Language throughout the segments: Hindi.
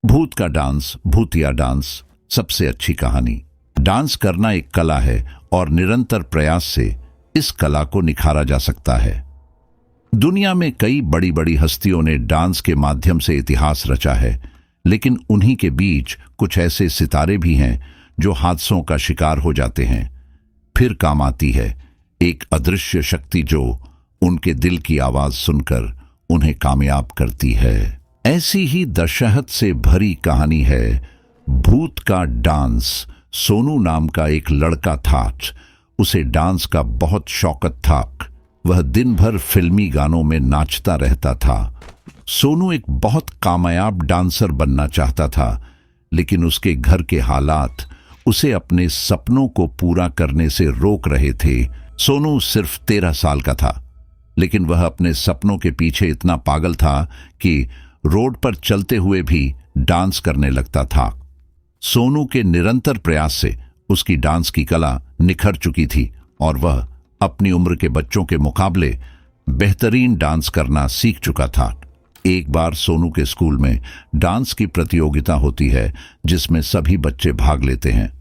भूत का डांस, भूतिया डांस। सबसे अच्छी कहानी। डांस करना एक कला है और निरंतर प्रयास से इस कला को निखारा जा सकता है। दुनिया में कई बड़ी बड़ी हस्तियों ने डांस के माध्यम से इतिहास रचा है, लेकिन उन्हीं के बीच कुछ ऐसे सितारे भी हैं जो हादसों का शिकार हो जाते हैं। फिर काम आती है एक अदृश्य शक्ति जो उनके दिल की आवाज सुनकर उन्हें कामयाब करती है। ऐसी ही दशहत से भरी कहानी है भूत का डांस। सोनू नाम का एक लड़का था। उसे डांस का बहुत शौकत था। वह दिन भर फिल्मी गानों में नाचता रहता था। सोनू एक बहुत कामयाब डांसर बनना चाहता था, लेकिन उसके घर के हालात उसे अपने सपनों को पूरा करने से रोक रहे थे। सोनू सिर्फ 13 साल का था, लेकिन वह अपने सपनों के पीछे इतना पागल था कि रोड पर चलते हुए भी डांस करने लगता था। सोनू के निरंतर प्रयास से उसकी डांस की कला निखर चुकी थी और वह अपनी उम्र के बच्चों के मुकाबले बेहतरीन डांस करना सीख चुका था। एक बार सोनू के स्कूल में डांस की प्रतियोगिता होती है जिसमें सभी बच्चे भाग लेते हैं।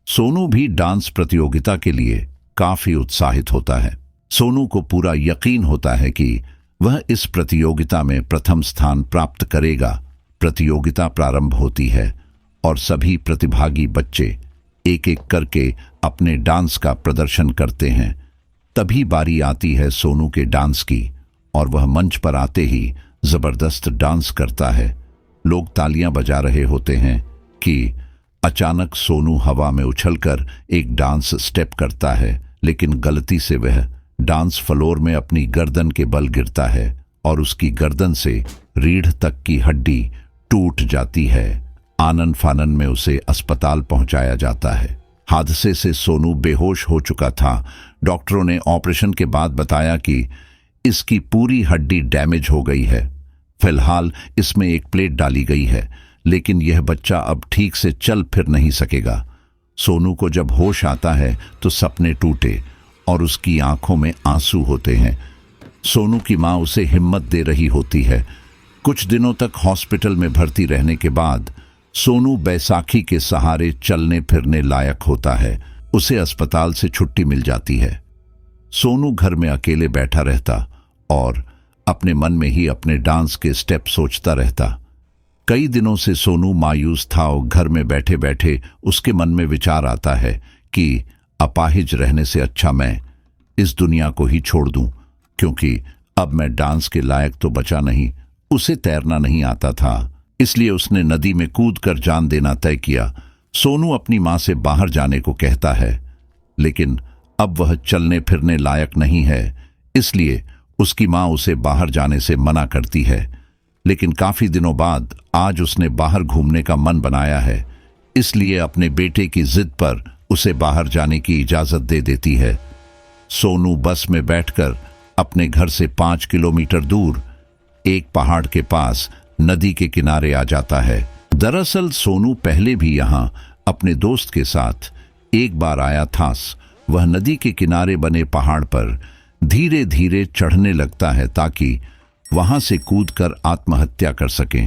सोनू भी डांस प्रतियोगिता के लिए काफी उत्साहित होता है। सोनू को पूरा यकीन होता है कि वह इस प्रतियोगिता में प्रथम स्थान प्राप्त करेगा। प्रतियोगिता प्रारंभ होती है और सभी प्रतिभागी बच्चे एक एक करके अपने डांस का प्रदर्शन करते हैं। तभी बारी आती है सोनू के डांस की और वह मंच पर आते ही जबरदस्त डांस करता है। लोग तालियां बजा रहे होते हैं कि अचानक सोनू हवा में उछलकर एक डांस स्टेप करता है, लेकिन गलती से वह डांस फ्लोर में अपनी गर्दन के बल गिरता है और उसकी गर्दन से रीढ़ तक की हड्डी टूट जाती है। आनन फानन में उसे अस्पताल पहुंचाया जाता है। हादसे से सोनू बेहोश हो चुका था। डॉक्टरों ने ऑपरेशन के बाद बताया कि इसकी पूरी हड्डी डैमेज हो गई है। फिलहाल इसमें एक प्लेट डाली गई है, लेकिन यह बच्चा अब ठीक से चल फिर नहीं सकेगा। सोनू को जब होश आता है तो सपने टूटे और उसकी आंखों में आंसू होते हैं। सोनू की मां उसे हिम्मत दे रही होती है। कुछ दिनों तक हॉस्पिटल में भर्ती रहने के बाद सोनू बैसाखी के सहारे चलने फिरने लायक होता है। उसे अस्पताल से छुट्टी मिल जाती है। सोनू घर में अकेले बैठा रहता और अपने मन में ही अपने डांस के स्टेप सोचता रहता। कई दिनों से सोनू मायूस था और घर में बैठे बैठे उसके मन में विचार आता है कि अपाहिज रहने से अच्छा मैं इस दुनिया को ही छोड़ दूं, क्योंकि अब मैं डांस के लायक तो बचा नहीं। उसे तैरना नहीं आता था, इसलिए उसने नदी में कूदकर जान देना तय किया। सोनू अपनी मां से बाहर जाने को कहता है, लेकिन अब वह चलने फिरने लायक नहीं है, इसलिए उसकी मां उसे बाहर जाने से मना करती है। लेकिन काफी दिनों बाद आज उसने बाहर घूमने का मन बनाया है, इसलिए अपने बेटे की जिद पर उसे बाहर जाने की इजाजत दे देती है। सोनू बस में बैठकर अपने घर से 5 किलोमीटर दूर एक पहाड़ के पास नदी के किनारे आ जाता है। दरअसल सोनू पहले भी यहां अपने दोस्त के साथ एक बार आया था। वह नदी के किनारे बने पहाड़ पर धीरे धीरे चढ़ने लगता है ताकि वहां से कूदकर आत्महत्या कर सके।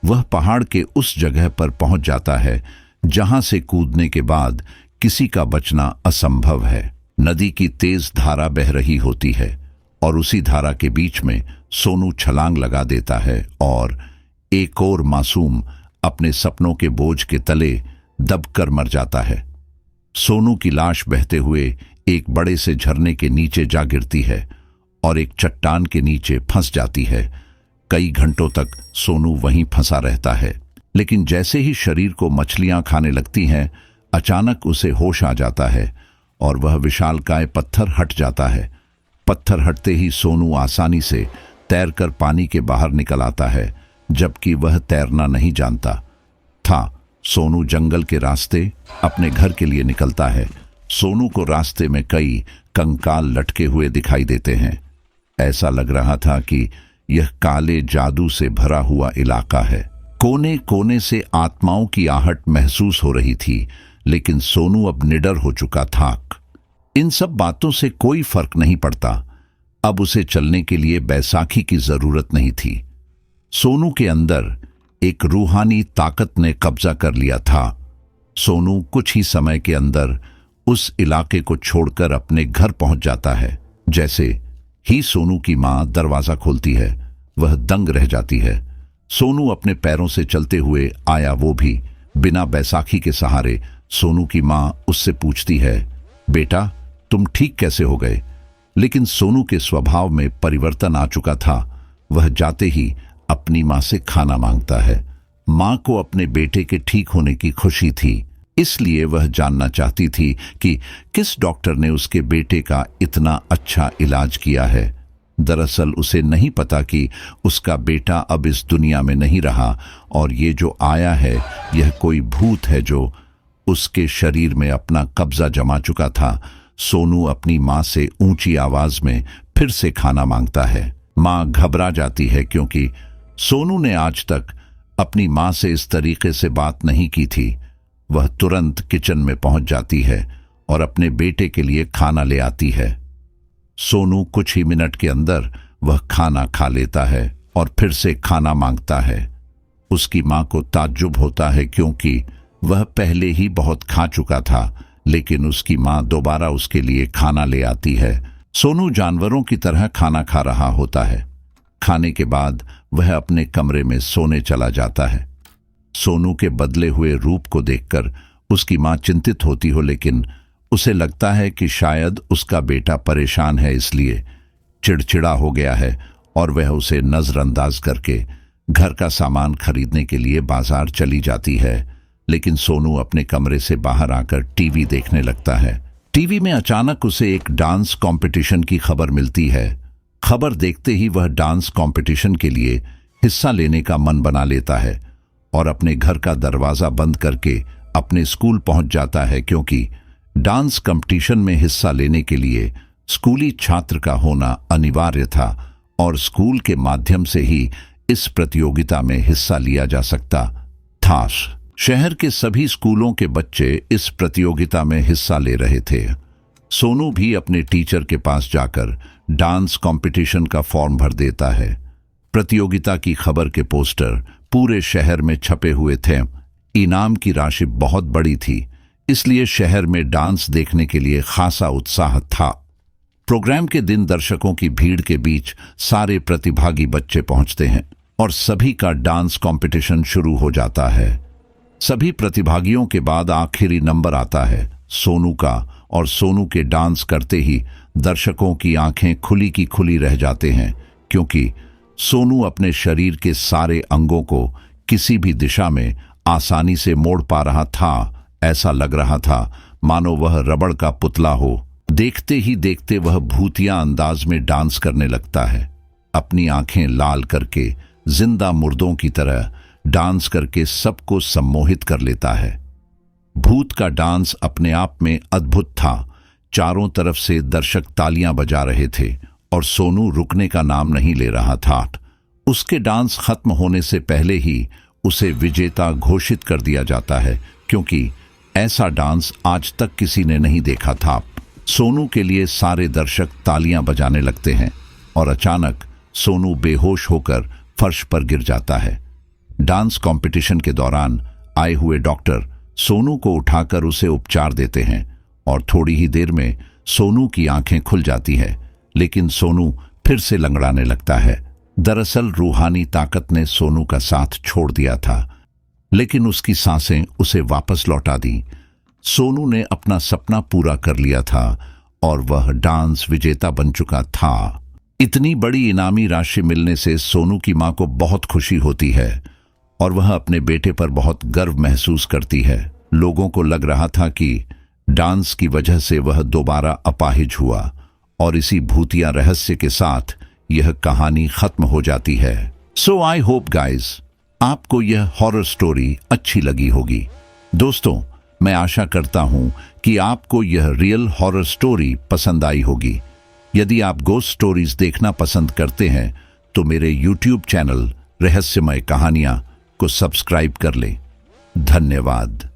वह पहाड़ के उस जगह पर पहुंच जाता है जहां से कूदने के बाद किसी का बचना असंभव है। नदी की तेज धारा बह रही होती है और उसी धारा के बीच में सोनू छलांग लगा देता है और एक और मासूम अपने सपनों के बोझ के तले दबकर मर जाता है। सोनू की लाश बहते हुए एक बड़े से झरने के नीचे जा गिरती है और एक चट्टान के नीचे फंस जाती है। कई घंटों तक सोनू वहीं फंसा रहता है, लेकिन जैसे ही शरीर को मछलियां खाने लगती हैं, अचानक उसे होश आ जाता है और वह विशालकाय पत्थर हट जाता है। पत्थर हटते ही सोनू आसानी से तैरकर पानी के बाहर निकल आता है, जबकि वह तैरना नहीं जानता था। सोनू जंगल के रास्ते अपने घर के लिए निकलता है। सोनू को रास्ते में कई कंकाल लटके हुए दिखाई देते हैं। ऐसा लग रहा था कि यह काले जादू से भरा हुआ इलाका है। कोने कोने से आत्माओं की आहट महसूस हो रही थी, लेकिन सोनू अब निडर हो चुका था। इन सब बातों से कोई फर्क नहीं पड़ता। अब उसे चलने के लिए बैसाखी की जरूरत नहीं थी। सोनू के अंदर एक रूहानी ताकत ने कब्जा कर लिया था। सोनू कुछ ही समय के अंदर उस इलाके को छोड़कर अपने घर पहुंच जाता है। जैसे ही सोनू की मां दरवाजा खोलती है, वह दंग रह जाती है। सोनू अपने पैरों से चलते हुए आया, वो भी बिना बैसाखी के सहारे। सोनू की मां उससे पूछती है, बेटा तुम ठीक कैसे हो गए? लेकिन सोनू के स्वभाव में परिवर्तन आ चुका था। वह जाते ही अपनी मां से खाना मांगता है। मां को अपने बेटे के ठीक होने की खुशी थी, इसलिए वह जानना चाहती थी कि किस डॉक्टर ने उसके बेटे का इतना अच्छा इलाज किया है। दरअसल उसे नहीं पता कि उसका बेटा अब इस दुनिया में नहीं रहा और ये जो आया है यह कोई भूत है जो उसके शरीर में अपना कब्जा जमा चुका था। सोनू अपनी मां से ऊंची आवाज में फिर से खाना मांगता है। मां घबरा जाती है क्योंकि सोनू ने आज तक अपनी मां से इस तरीके से बात नहीं की थी। वह तुरंत किचन में पहुंच जाती है और अपने बेटे के लिए खाना ले आती है। सोनू कुछ ही मिनट के अंदर वह खाना खा लेता है और फिर से खाना मांगता है। उसकी मां को ताज्जुब होता है क्योंकि वह पहले ही बहुत खा चुका था, लेकिन उसकी मां दोबारा उसके लिए खाना ले आती है। सोनू जानवरों की तरह खाना खा रहा होता है। खाने के बाद वह अपने कमरे में सोने चला जाता है। सोनू के बदले हुए रूप को देखकर उसकी मां चिंतित होती हो, लेकिन उसे लगता है कि शायद उसका बेटा परेशान है, इसलिए चिड़चिड़ा हो गया है और वह उसे नजरअंदाज करके घर का सामान खरीदने के लिए बाजार चली जाती है। लेकिन सोनू अपने कमरे से बाहर आकर टीवी देखने लगता है। टीवी में अचानक उसे एक डांस कंपटीशन की खबर मिलती है। खबर देखते ही वह डांस कंपटीशन के लिए हिस्सा लेने का मन बना लेता है और अपने घर का दरवाजा बंद करके अपने स्कूल पहुंच जाता है, क्योंकि डांस कंपटीशन में हिस्सा लेने के लिए स्कूली छात्र का होना अनिवार्य था और स्कूल के माध्यम से ही इस प्रतियोगिता में हिस्सा लिया जा सकता था। शहर के सभी स्कूलों के बच्चे इस प्रतियोगिता में हिस्सा ले रहे थे। सोनू भी अपने टीचर के पास जाकर डांस कंपटीशन का फॉर्म भर देता है। प्रतियोगिता की खबर के पोस्टर पूरे शहर में छपे हुए थे। इनाम की राशि बहुत बड़ी थी, इसलिए शहर में डांस देखने के लिए खासा उत्साह था। प्रोग्राम के दिन दर्शकों की भीड़ के बीच सारे प्रतिभागी बच्चे पहुंचते हैं और सभी का डांस कंपटीशन शुरू हो जाता है। सभी प्रतिभागियों के बाद आखिरी नंबर आता है सोनू का, और सोनू के डांस करते ही दर्शकों की आंखें खुली की खुली रह जाते हैं, क्योंकि सोनू अपने शरीर के सारे अंगों को किसी भी दिशा में आसानी से मोड़ पा रहा था। ऐसा लग रहा था मानो वह रबड़ का पुतला हो। देखते ही देखते वह भूतिया अंदाज में डांस करने लगता है। अपनी आंखें लाल करके जिंदा मुर्दों की तरह डांस करके सबको सम्मोहित कर लेता है। भूत का डांस अपने आप में अद्भुत था। चारों तरफ से दर्शक तालियां बजा रहे थे और सोनू रुकने का नाम नहीं ले रहा था। उसके डांस खत्म होने से पहले ही उसे विजेता घोषित कर दिया जाता है, क्योंकि ऐसा डांस आज तक किसी ने नहीं देखा था। सोनू के लिए सारे दर्शक तालियां बजाने लगते हैं और अचानक सोनू बेहोश होकर फर्श पर गिर जाता है। डांस कंपटीशन के दौरान आए हुए डॉक्टर सोनू को उठाकर उसे उपचार देते हैं और थोड़ी ही देर में सोनू की आंखें खुल जाती है, लेकिन सोनू फिर से लंगड़ाने लगता है। दरअसल रूहानी ताकत ने सोनू का साथ छोड़ दिया था, लेकिन उसकी सांसें उसे वापस लौटा दी। सोनू ने अपना सपना पूरा कर लिया था और वह डांस विजेता बन चुका था। इतनी बड़ी इनामी राशि मिलने से सोनू की मां को बहुत खुशी होती है और वह अपने बेटे पर बहुत गर्व महसूस करती है। लोगों को लग रहा था कि डांस की वजह से वह दोबारा अपाहिज हुआ और इसी भूतिया रहस्य के साथ यह कहानी खत्म हो जाती है। सो आई होप गाइज आपको यह हॉरर स्टोरी अच्छी लगी होगी। दोस्तों, मैं आशा करता हूं कि आपको यह रियल हॉरर स्टोरी पसंद आई होगी। यदि आप गोस्ट स्टोरीज देखना पसंद करते हैं तो मेरे YouTube चैनल रहस्यमय कहानियां को सब्सक्राइब कर लें। धन्यवाद।